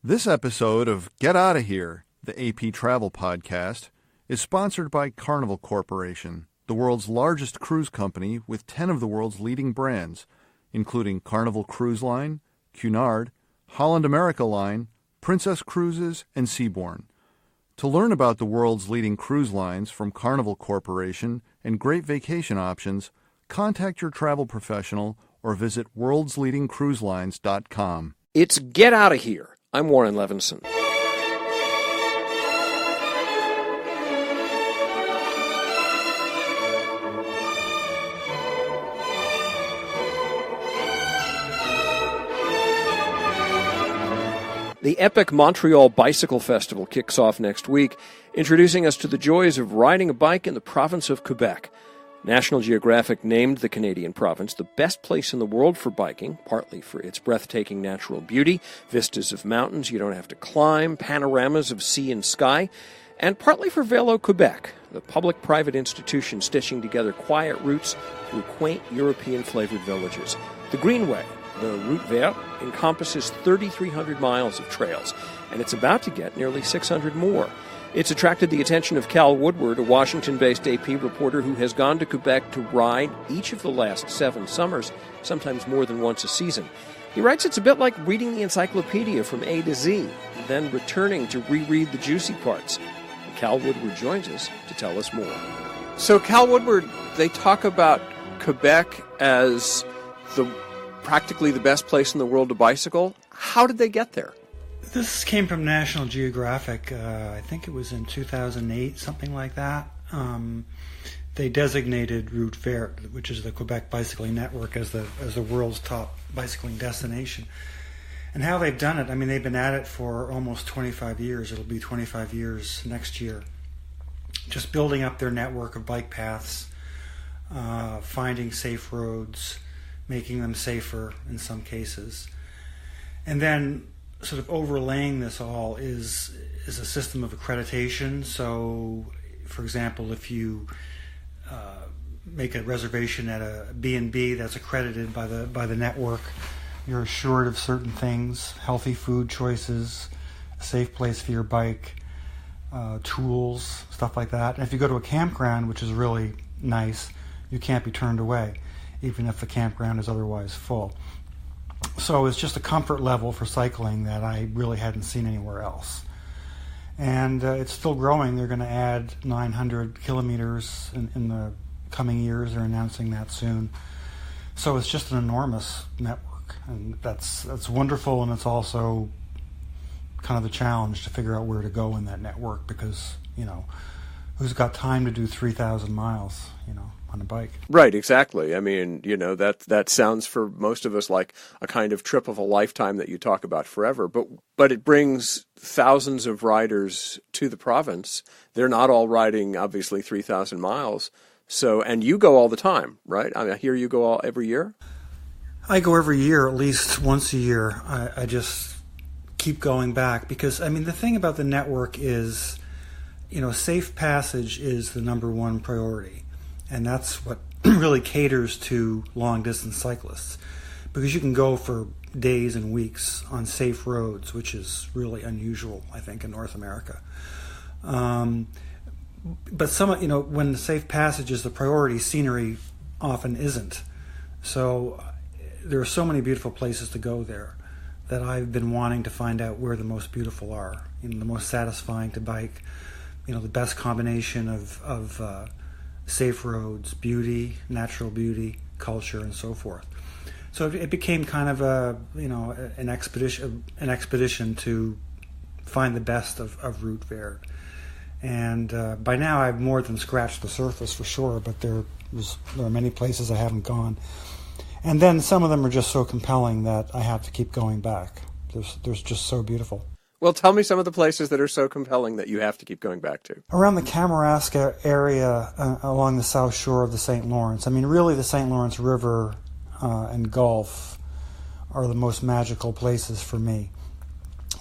This episode of Get Outta Here, the AP Travel Podcast, is sponsored by Carnival Corporation, the world's largest cruise company with 10 of the world's leading brands, including Carnival Cruise Line, Cunard, Holland America Line, Princess Cruises, and Seabourn. To learn about the world's leading cruise lines from Carnival Corporation and great vacation options, contact your travel professional or visit worldsleadingcruiselines.com. It's Get Outta Here. I'm Warren Levinson. The epic Montreal Bicycle Festival kicks off next week, introducing us to the joys of riding a bike in the province of Quebec. National Geographic named the Canadian province the best place in the world for biking, partly for its breathtaking natural beauty, vistas of mountains you don't have to climb, panoramas of sea and sky, and partly for Vélo Quebec, the public-private institution stitching together quiet routes through quaint European-flavored villages. The Greenway, the Route Vert, encompasses 3,300 miles of trails, and it's about to get nearly 600 more. It's attracted the attention of Cal Woodward, a Washington-based AP reporter who has gone to Quebec to ride each of the last 7 summers, sometimes more than once a season. He writes it's a bit like reading the encyclopedia from A to Z, then returning to reread the juicy parts. And Cal Woodward joins us to tell us more. So, Cal Woodward, they talk about Quebec as practically the best place in the world to bicycle. How did they get there? This came from National Geographic. I think it was in 2008, something like that. They designated Route Vert, which is the Quebec Bicycling Network, as the world's top bicycling destination. And how they've done it, I mean, they've been at it for almost 25 years. It'll be 25 years next year. Just building up their network of bike paths, finding safe roads, making them safer in some cases. And then sort of overlaying this all is a system of accreditation. So, for example, if you make a reservation at a B&B that's accredited by the network, you're assured of certain things: healthy food choices, a safe place for your bike, tools, stuff like that. And if you go to a campground, which is really nice, you can't be turned away, even if the campground is otherwise full. So it's just a comfort level for cycling that I really hadn't seen anywhere else. And it's still growing. They're going to add 900 kilometers in the coming years. They're announcing that soon. So it's just an enormous network. And that's wonderful, and it's also kind of the challenge to figure out where to go in that network because, who's got time to do 3,000 miles, on a bike? Right, exactly. I mean, that sounds for most of us like a kind of trip of a lifetime that you talk about forever. But it brings thousands of riders to the province. They're not all riding, obviously, 3,000 miles. So, and you go all the time, right? I hear you go every year? I go every year, at least once a year. I just keep going back because, the thing about the network is, safe passage is the number one priority. And that's what really caters to long-distance cyclists, because you can go for days and weeks on safe roads, which is really unusual, I think, in North America. But when the safe passage is the priority, scenery often isn't. So there are so many beautiful places to go there that I've been wanting to find out where the most beautiful are, the most satisfying to bike, the best combination of safe roads, beauty, natural beauty, culture, and so forth. So it became kind of an expedition to find the best of Route Vert. And by now I've more than scratched the surface for sure, but there are many places I haven't gone. And then some of them are just so compelling that I have to keep going back. They're just so beautiful. Well, tell me some of the places that are so compelling that you have to keep going back to. Around the Kamouraska area along the south shore of the St. Lawrence. Really the St. Lawrence River and Gulf are the most magical places for me.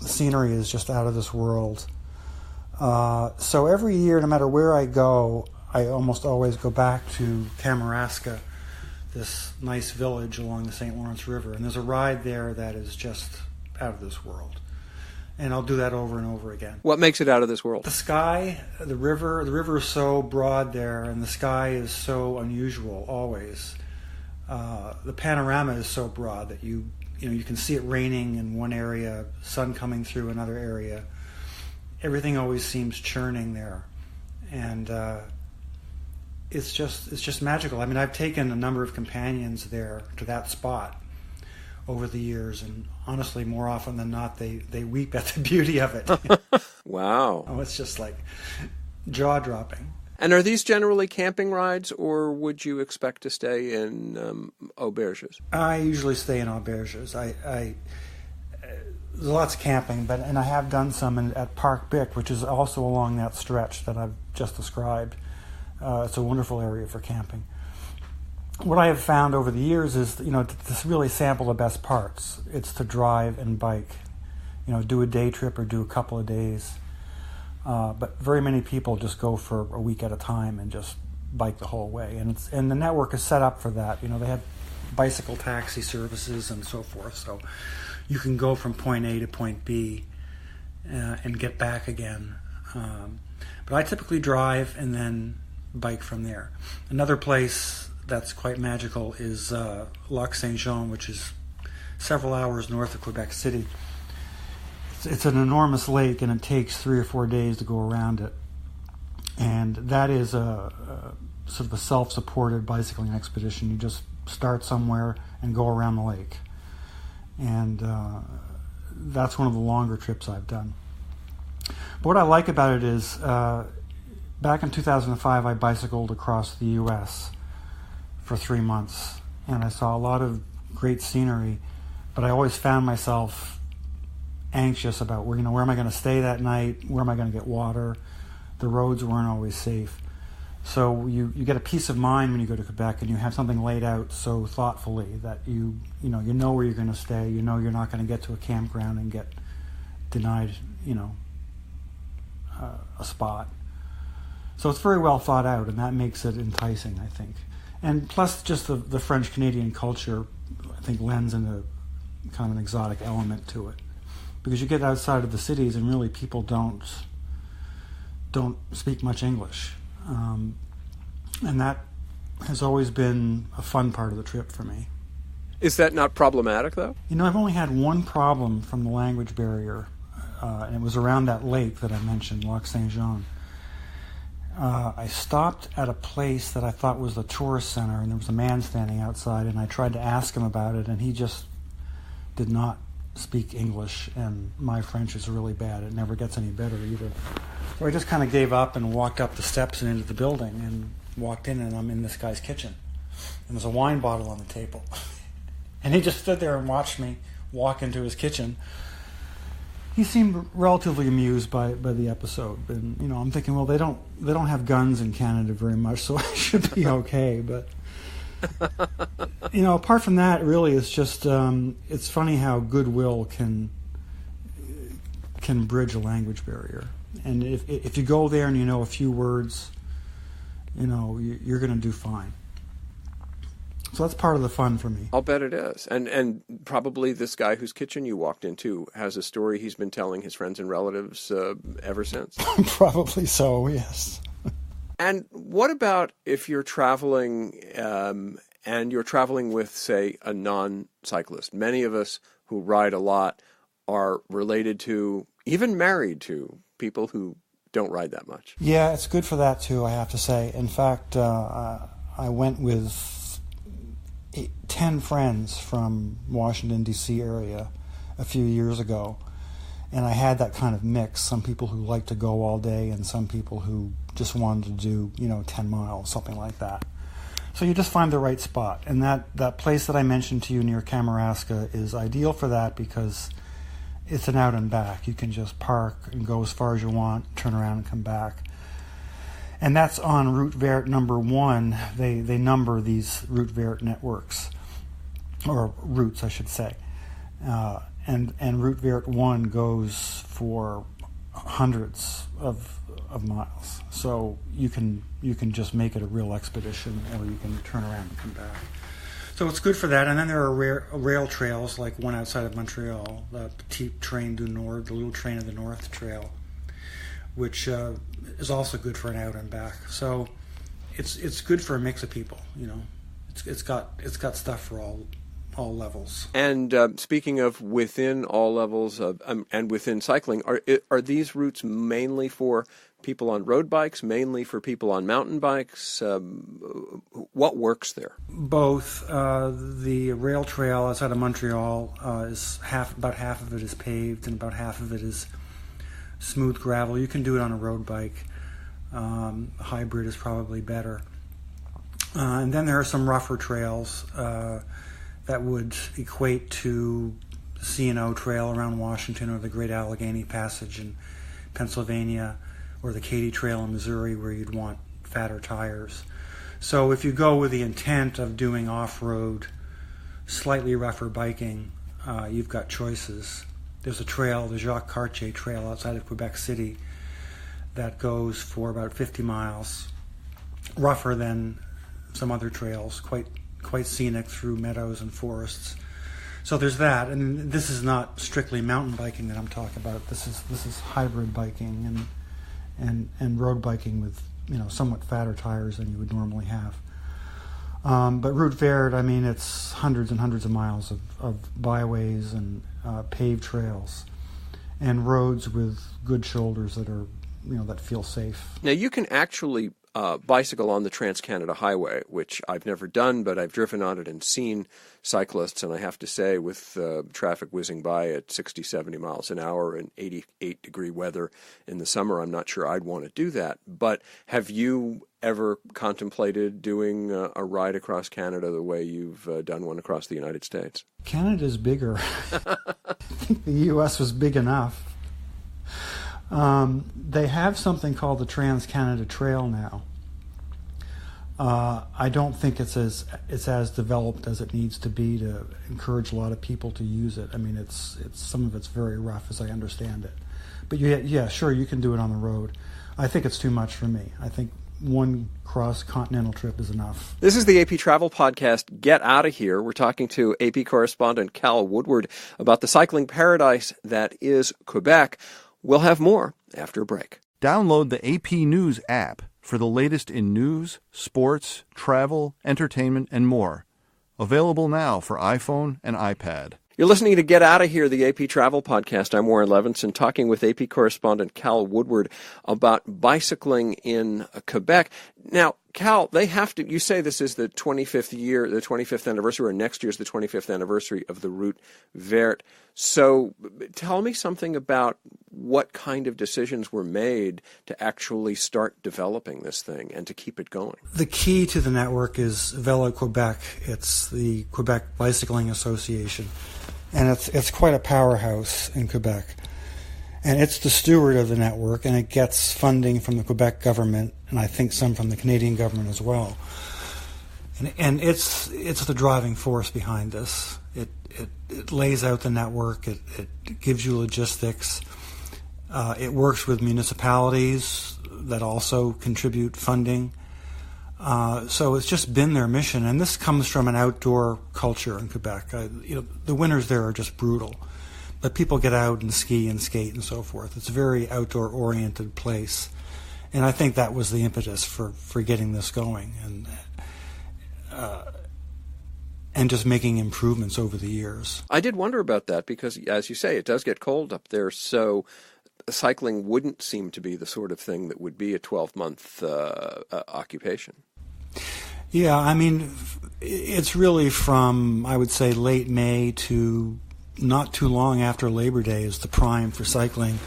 The scenery is just out of this world. So every year, no matter where I go, I almost always go back to Kamouraska, this nice village along the St. Lawrence River. And there's a ride there that is just out of this world. And I'll do that over and over again. What makes it out of this world? The sky, the river is so broad there, and the sky is so unusual always. The panorama is so broad that you can see it raining in one area, sun coming through another area. Everything always seems churning there, and it's just magical. I mean, I've taken a number of companions there to that spot over the years, and honestly, more often than not, they weep at the beauty of it. Wow. Oh, it's just like jaw-dropping. And are these generally camping rides, or would you expect to stay in auberges? I usually stay in auberges. There's lots of camping, and I have done some at Park Bic, which is also along that stretch that I've just described. It's a wonderful area for camping. What I have found over the years is, to really sample the best parts. It's to drive and bike, do a day trip or do a couple of days. But very many people just go for a week at a time and just bike the whole way. And the network is set up for that. They have bicycle taxi services and so forth. So you can go from point A to point B and get back again. But I typically drive and then bike from there. Another place that's quite magical is Lac St, which is several hours north of Quebec City. It's an enormous lake, and it takes 3 or 4 days to go around it. And that is a sort of a self-supported bicycling expedition. You just start somewhere and go around the lake. And that's one of the longer trips I've done. But what I like about it is, back in 2005, I bicycled across the U.S. for 3 months, and I saw a lot of great scenery, but I always found myself anxious about where am I going to stay that night, where am I going to get water. The roads weren't always safe. So you get a peace of mind when you go to Quebec, and you have something laid out so thoughtfully that you know where you're going to stay, you're not going to get to a campground and get denied a spot. So it's very well thought out, and that makes it enticing, I think. And plus, just the French-Canadian culture, I think, lends in kind of an exotic element to it. Because you get outside of the cities, and really people don't speak much English. And that has always been a fun part of the trip for me. Is that not problematic, though? I've only had one problem from the language barrier, and it was around that lake that I mentioned, Lac St. I stopped at a place that I thought was the tourist center, and there was a man standing outside, and I tried to ask him about it, and he just did not speak English, and my French is really bad. It never gets any better either. So I just kind of gave up and walked up the steps and into the building, and walked in, and I'm in this guy's kitchen. And there's a wine bottle on the table. And he just stood there and watched me walk into his kitchen. He seemed relatively amused by the episode, and I'm thinking, well, they don't have guns in Canada very much, so I should be okay. But apart from that, really, it's just it's funny how goodwill can bridge a language barrier. And if you go there and you know a few words, you're going to do fine. So that's part of the fun for me. I'll bet it is. And probably this guy whose kitchen you walked into has a story he's been telling his friends and relatives ever since. Probably so, yes. And what about if you're traveling and you're traveling with, say, a non-cyclist? Many of us who ride a lot are related to, even married to, people who don't ride that much. Yeah, it's good for that too, I have to say. In fact, I went with 10 friends from Washington, D.C. area a few years ago, and I had that kind of mix. Some people who like to go all day, and some people who just wanted to do 10 miles, something like that. So you just find the right spot, and that place that I mentioned to you near Kamouraska is ideal for that because it's an out and back. You can just park and go as far as you want, turn around and come back. And that's on Route Vert number 1. They number these Route Vert networks, or routes, I should say. And Route Vert 1 goes for hundreds of miles. So you can just make it a real expedition, or you can turn around and come back. So it's good for that. And then there are rail trails, like one outside of Montreal, the Petite Train du Nord, the Little Train of the North Trail, which is also good for an out and back. So it's good for a mix of people. It's got stuff for all levels. And speaking of within all levels and within cycling, are these routes mainly for people on road bikes, mainly for people on mountain bikes? What works there? Both. The rail trail outside of Montreal is about half of it is paved and about half of it is smooth gravel. You can do it on a road bike. Hybrid is probably better. And then there are some rougher trails that would equate to the C&O Trail around Washington, or the Great Allegheny Passage in Pennsylvania, or the Katy Trail in Missouri, where you'd want fatter tires. So if you go with the intent of doing off-road, slightly rougher biking, you've got choices. There's a trail, the Jacques Cartier Trail outside of Quebec City, that goes for about 50 miles, rougher than some other trails, quite scenic through meadows and forests. So there's that, and this is not strictly mountain biking that I'm talking about. This is hybrid biking and road biking with somewhat fatter tires than you would normally have. But Route Verte, it's hundreds and hundreds of miles of byways and paved trails and roads with good shoulders that are that feel safe. Now you can actually bicycle on the TransCanada Highway, which I've never done, but I've driven on it and seen cyclists, and I have to say, with traffic whizzing by at 60, 70 miles an hour and 88-degree weather in the summer, I'm not sure I'd want to do that. But have you ever contemplated doing a ride across Canada the way you've done one across the United States? Canada's bigger. I think the U.S. was big enough. They have something called the TransCanada Trail now. I don't think it's as developed as it needs to be to encourage a lot of people to use it. It's some of it's very rough, as I understand it. But yeah, sure, you can do it on the road. I think it's too much for me. I think one cross-continental trip is enough. This is the AP Travel Podcast, Get Outta Here. We're talking to AP correspondent Cal Woodward about the cycling paradise that is Quebec. We'll have more after a break. Download the AP News app for the latest in news, sports, travel, entertainment, and more. Available now for iPhone and iPad. You're listening to Get Outta Here, the AP Travel Podcast. I'm Warren Levinson, talking with AP correspondent Cal Woodward about bicycling in Quebec. Now, Cal, they have to, you say this is the 25th anniversary, or next year's the 25th anniversary of the Route Verte. So tell me something about what kind of decisions were made to actually start developing this thing and to keep it going. The key to the network is Vélo Quebec. It's the Quebec Bicycling Association. And it's quite a powerhouse in Quebec. And it's the steward of the network, and it gets funding from the Quebec government, and I think some from the Canadian government as well. And it's the driving force behind this. It lays out the network. It gives you logistics. It works with municipalities that also contribute funding. So it's just been their mission, and this comes from an outdoor culture in Quebec. The winters there are just brutal, but people get out and ski and skate and so forth. It's a very outdoor-oriented place, and I think that was the impetus for getting this going and just making improvements over the years. I did wonder about that because, as you say, it does get cold up there, so cycling wouldn't seem to be the sort of thing that would be a 12-month occupation. Yeah, it's really from, I would say, late May to not too long after Labor Day is the prime for cycling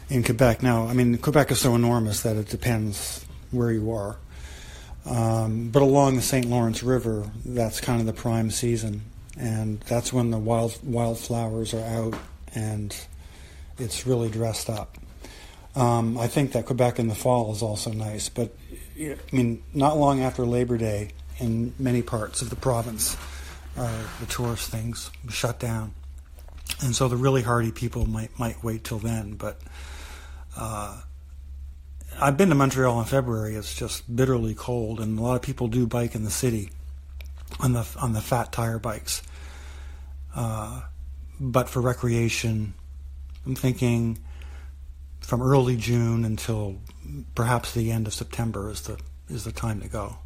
in Quebec. Now, Quebec is so enormous that it depends where you are. But along the St. Lawrence River, that's kind of the prime season. And that's when the wildflowers are out and it's really dressed up. I think that Quebec in the fall is also nice. But, not long after Labor Day, in many parts of the province, the tourist things shut down. And so the really hardy people might wait till then. But I've been to Montreal in February. It's just bitterly cold, and a lot of people do bike in the city. on the fat tire bikes. But for recreation, I'm thinking from early June until perhaps the end of September is the time to go.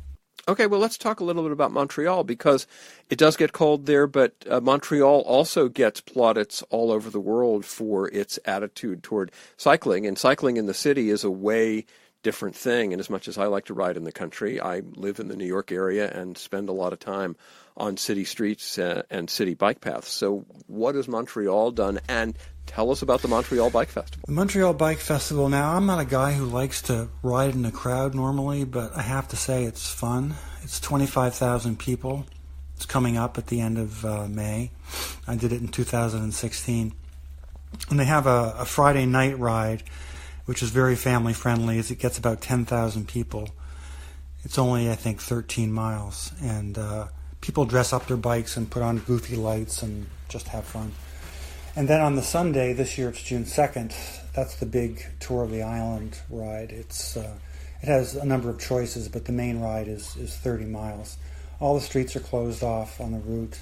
Okay, well, let's talk a little bit about Montreal, because it does get cold there, but Montreal also gets plaudits all over the world for its attitude toward cycling. And cycling in the city is a way different thing. And as much as I like to ride in the country, I live in the New York area and spend a lot of time on city streets and city bike paths. So what has Montreal done? And tell us about the Montreal Bike Festival. The Montreal Bike Festival, now I'm not a guy who likes to ride in a crowd normally, but I have to say it's fun. It's 25,000 people. It's coming up at the end of May. I did it in 2016. And they have a Friday night ride, which is very family friendly, as it gets about 10,000 people. It's only, I think, 13 miles. And people dress up their bikes and put on goofy lights and just have fun. And then on the Sunday, this year it's June 2nd, that's the big Tour of the Island ride. It has a number of choices, but the main ride is 30 miles. All the streets are closed off on the route.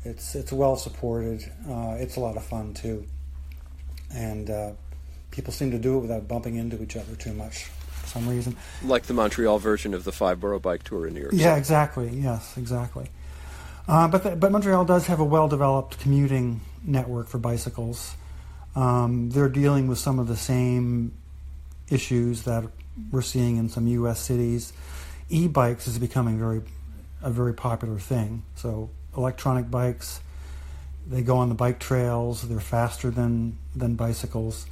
It's well supported. It's a lot of fun too. And people seem to do it without bumping into each other too much for some reason. Like the Montreal version of the 5-borough bike tour in New York City. Yeah, exactly. Yes, exactly. But Montreal does have a well-developed commuting network for bicycles. They're dealing with some of the same issues that we're seeing in some U.S. cities. E-bikes is becoming a very popular thing. So electronic bikes, they go on the bike trails. They're faster than bicycles.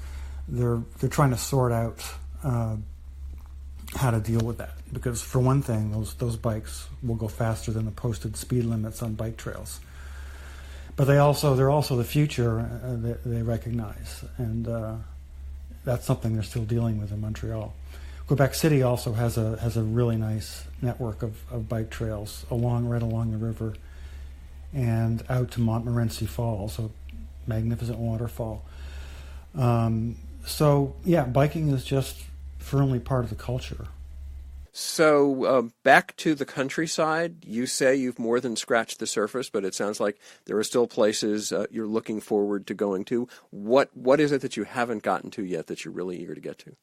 They're trying to sort out how to deal with that, because for one thing, those bikes will go faster than the posted speed limits on bike trails. But they're also the future that they recognize, and that's something they're still dealing with in Montreal. Quebec City also has a really nice network of bike trails right along the river and out to Montmorency Falls, a magnificent waterfall. So yeah, biking is just firmly part of the culture. So back to the countryside, you say you've more than scratched the surface, but it sounds like there are still places you're looking forward to going to. What is it that you haven't gotten to yet that you're really eager to get to?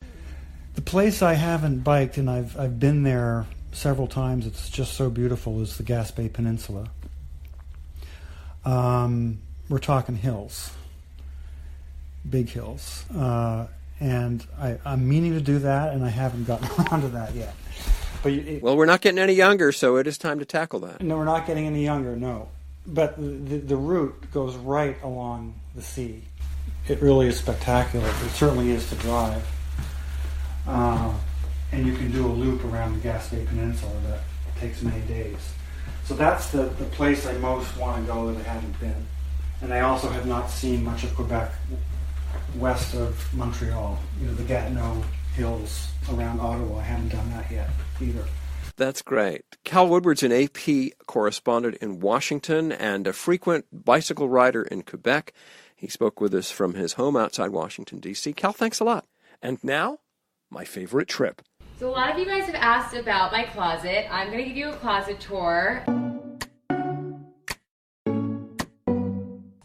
The place I haven't biked, and I've been there several times, it's just so beautiful, is the Gaspé Peninsula. We're talking hills, big hills. And I'm meaning to do that, and I haven't gotten around to that yet. But well, we're not getting any younger, so it is time to tackle that. No, we're not getting any younger, no. But the route goes right along the sea. It really is spectacular. It certainly is to drive. And you can do a loop around the Gaspé Peninsula that takes many days. So that's the place I most want to go that I haven't been. And I also have not seen much of Quebec west of Montreal, the Gatineau Hills around Ottawa. I haven't done that yet either. That's great. Cal Woodward's an AP correspondent in Washington and a frequent bicycle rider in Quebec. He spoke with us from his home outside Washington, D.C. Cal, thanks a lot. And now, my favorite trip. So a lot of you guys have asked about my closet. I'm going to give you a closet tour.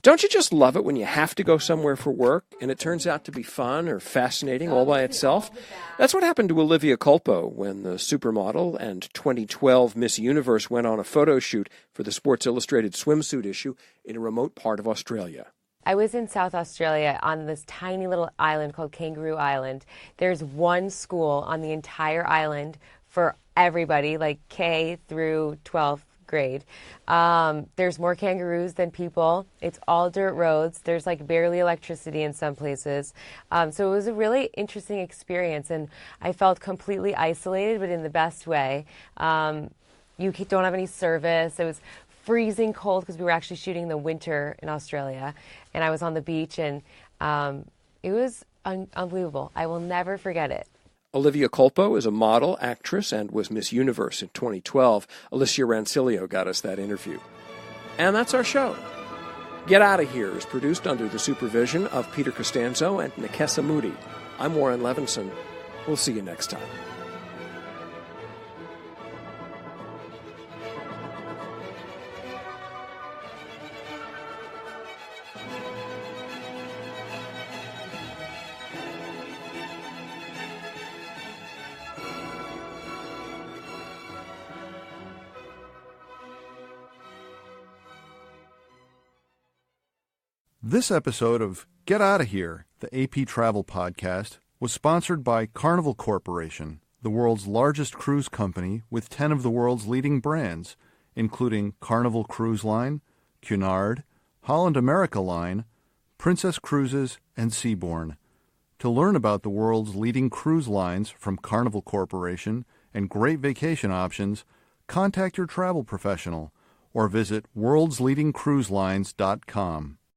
Don't you just love it when you have to go somewhere for work and it turns out to be fun or fascinating all by itself? That's what happened to Olivia Culpo when the supermodel and 2012 Miss Universe went on a photo shoot for the Sports Illustrated swimsuit issue in a remote part of Australia. I was in South Australia on this tiny little island called Kangaroo Island. There's one school on the entire island for everybody, like K through 12th grade. There's more kangaroos than people. It's all dirt roads. There's like barely electricity in some places. So it was a really interesting experience, and I felt completely isolated, but in the best way. You don't have any service. It was freezing cold because we were actually shooting the winter in Australia, and I was on the beach, and it was unbelievable. I will never forget it. Olivia Culpo is a model, actress, and was Miss Universe in 2012. Alicia Rancilio got us that interview. And that's our show. Get Outta Here is produced under the supervision of Peter Costanzo and Nikessa Moody. I'm Warren Levinson. We'll see you next time. This episode of Get Outta Here, the AP Travel Podcast, was sponsored by Carnival Corporation, the world's largest cruise company with 10 of the world's leading brands, including Carnival Cruise Line, Cunard, Holland America Line, Princess Cruises, and Seabourn. To learn about the world's leading cruise lines from Carnival Corporation and great vacation options, contact your travel professional or visit worldsleadingcruiselines.com.